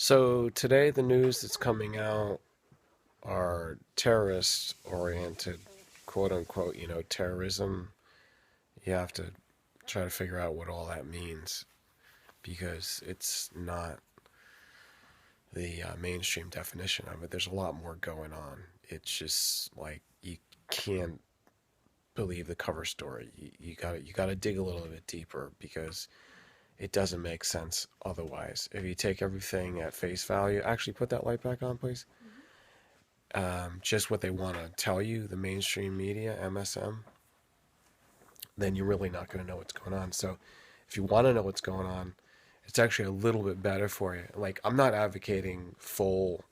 So today the news that's coming out are terrorist oriented, quote unquote, terrorism. You have to try to figure out what all that means because it's not the mainstream definition of it. There's a lot more going on. It's just like you can't believe the cover story. You gotta dig a little bit deeper because it doesn't make sense otherwise. If you take everything at face value, actually put that light back on, please. Just what they want to tell you, the mainstream media, MSM, then you're really not going to know what's going on. So if you want to know what's going on, it's actually a little bit better for you. Like, I'm not advocating full,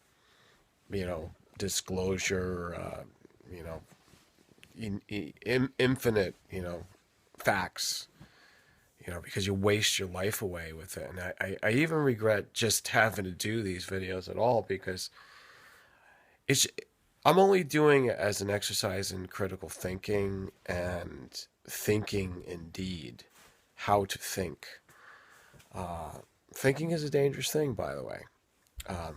disclosure, infinite, facts, because you waste your life away with it. And I even regret just having to do these videos at all because it's I'm only doing it as an exercise in critical thinking and thinking indeed, how to think. Thinking is a dangerous thing, by the way.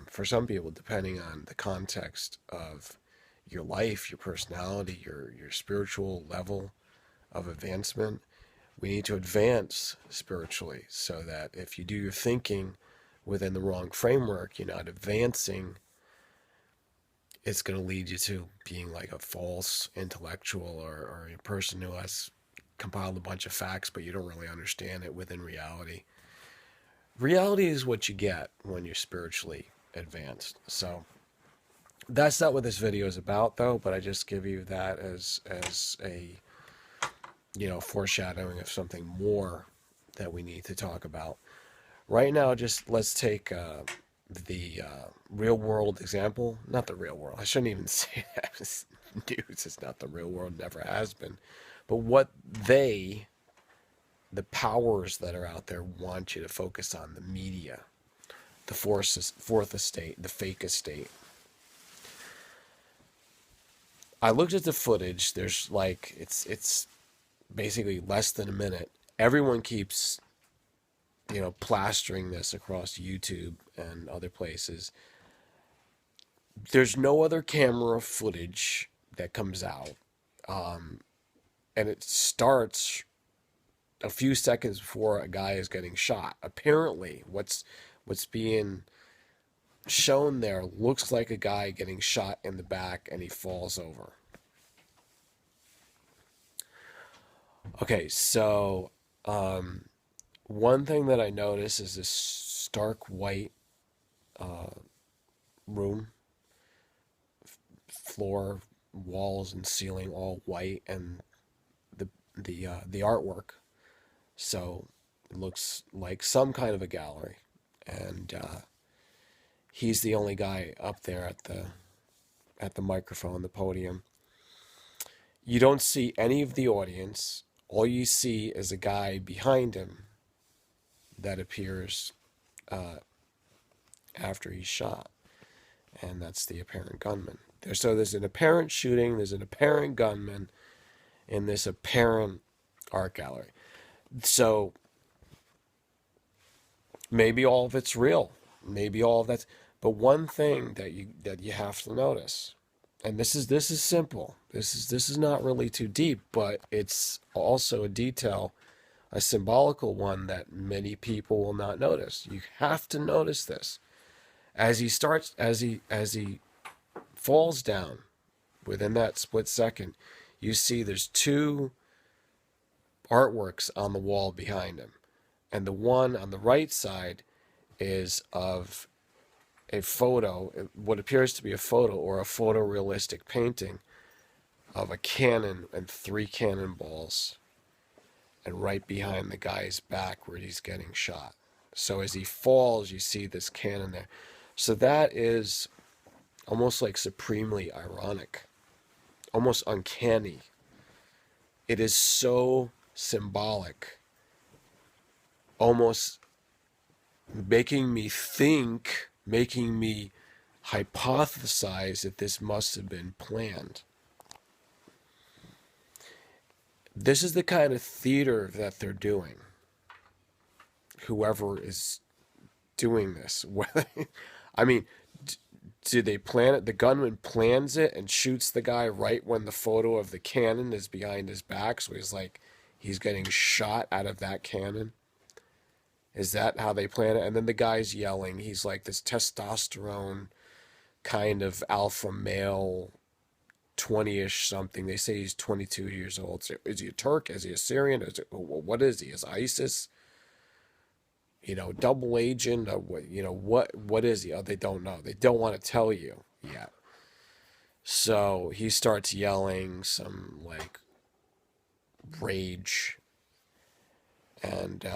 For some people, depending on the context of your life, your personality, your spiritual level of advancement, we need to advance spiritually so that if you do your thinking within the wrong framework, you're not advancing. It's going to lead you to being like a false intellectual or a person who has compiled a bunch of facts, but you don't really understand it within reality. Reality is what you get when you're spiritually advanced. So that's not what this video is about, though. But I just give you that as a foreshadowing of something more that we need to talk about. Right now, just let's take the real world example. Not the real world. I shouldn't even say that. News is not the real world, never has been. But what the powers that are out there want you to focus on, the media, the fourth estate, the fake estate. I looked at the footage. There's like, it's basically less than a minute. Everyone keeps plastering this across YouTube and other places. There's no other camera footage that comes out. And it starts a few seconds before a guy is getting shot. Apparently, what's being shown there looks like a guy getting shot in the back and he falls over. Okay, so one thing that I noticed is this stark white room, floor, walls, and ceiling all white, and the artwork. So it looks like some kind of a gallery, and he's the only guy up there at the microphone, the podium. You don't see any of the audience. All you see is a guy behind him that appears after he's shot, and that's the apparent gunman. So there's an apparent shooting, there's an apparent gunman in this apparent art gallery. So maybe all of it's real, maybe all of that's. But one thing that you have to notice, and this is simple. This is not really too deep, but it's also a detail, a symbolical one that many people will not notice. You have to notice this as he falls down. Within that split second, you see there's two artworks on the wall behind him, and the one on the right side is of a photo, what appears to be a photo or a photorealistic painting of a cannon and three cannonballs, and right behind the guy's back where he's getting shot. So as he falls, you see this cannon there. So that is almost like supremely ironic, almost uncanny. It is so symbolic, almost making me think, making me hypothesize that this must have been planned. This is the kind of theater that they're doing. Whoever is doing this? I mean, did they plan it? The gunman plans it and shoots the guy right when the photo of the cannon is behind his back, so he's getting shot out of that cannon. Is that how they plan it? And then the guy's yelling. He's like this testosterone kind of alpha male, 20-ish something. They say he's 22 years old. So is he a Turk? Is he a Syrian? What is he? Is ISIS? Double agent? What is he? Oh, they don't know. They don't want to tell you yet. So he starts yelling some like rage, and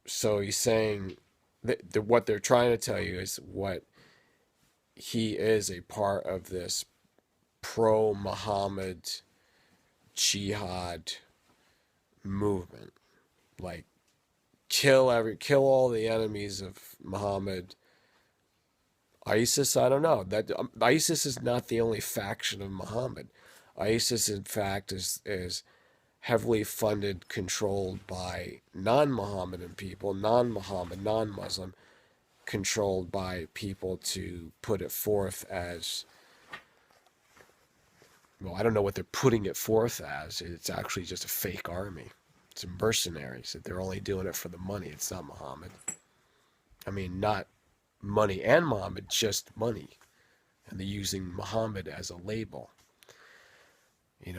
so he's saying that what they're trying to tell you is what he is a part of this pro Muhammad jihad movement, like kill all the enemies of Muhammad. ISIS, I don't know. That ISIS is not the only faction of Muhammad. ISIS, in fact, is heavily funded, controlled by non-Mohammedan people, non-Muhammad, non-Muslim, controlled by people to put it forth as, well, I don't know what they're putting it forth as. It's actually just a fake army. It's mercenaries. That they're only doing it for the money. It's not Muhammad. I mean, not money and Muhammad, just money. And they're using Muhammad as a label.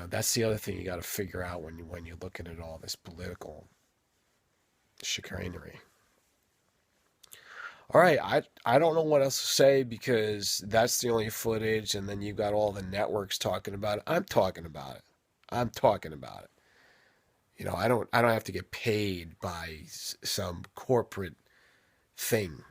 That's the other thing you got to figure out when you're looking at all this political chicanery. All right, I don't know what else to say because that's the only footage, and then you've got all the networks talking about it. I'm talking about it. I'm talking about it. I don't have to get paid by some corporate thing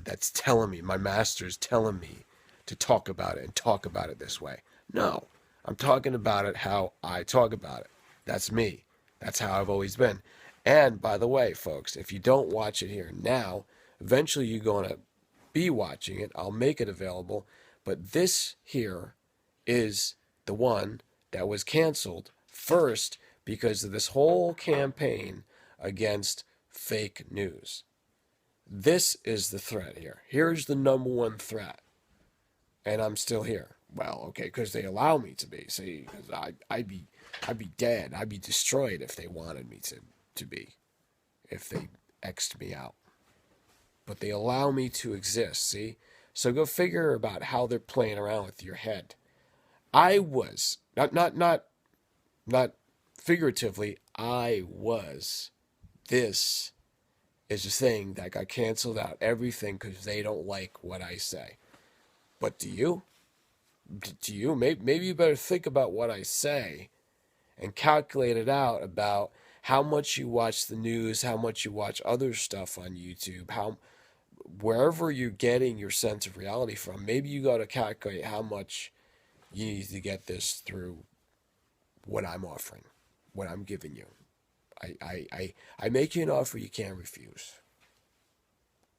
that's telling me, my master's telling me to talk about it and talk about it this way. No, I'm talking about it how I talk about it. That's me. That's how I've always been. And by the way, folks, if you don't watch it here now, eventually you're going to be watching it. I'll make it available. But this here is the one that was canceled first because of this whole campaign against fake news. This is the threat here. Here's the number one threat. And I'm still here. Well, okay, because they allow me to be. See, I'd be dead. I'd be destroyed if they wanted me to be. If they X'd me out. But they allow me to exist, see? So go figure about how they're playing around with your head. I was, not figuratively, I was. This is a thing that got canceled out. Everything because they don't like what I say. But do you? Do you? Maybe you better think about what I say and calculate it out about how much you watch the news, how much you watch other stuff on YouTube, wherever you're getting your sense of reality from. Maybe you got to calculate how much you need to get this through what I'm offering, what I'm giving you. I make you an offer you can't refuse.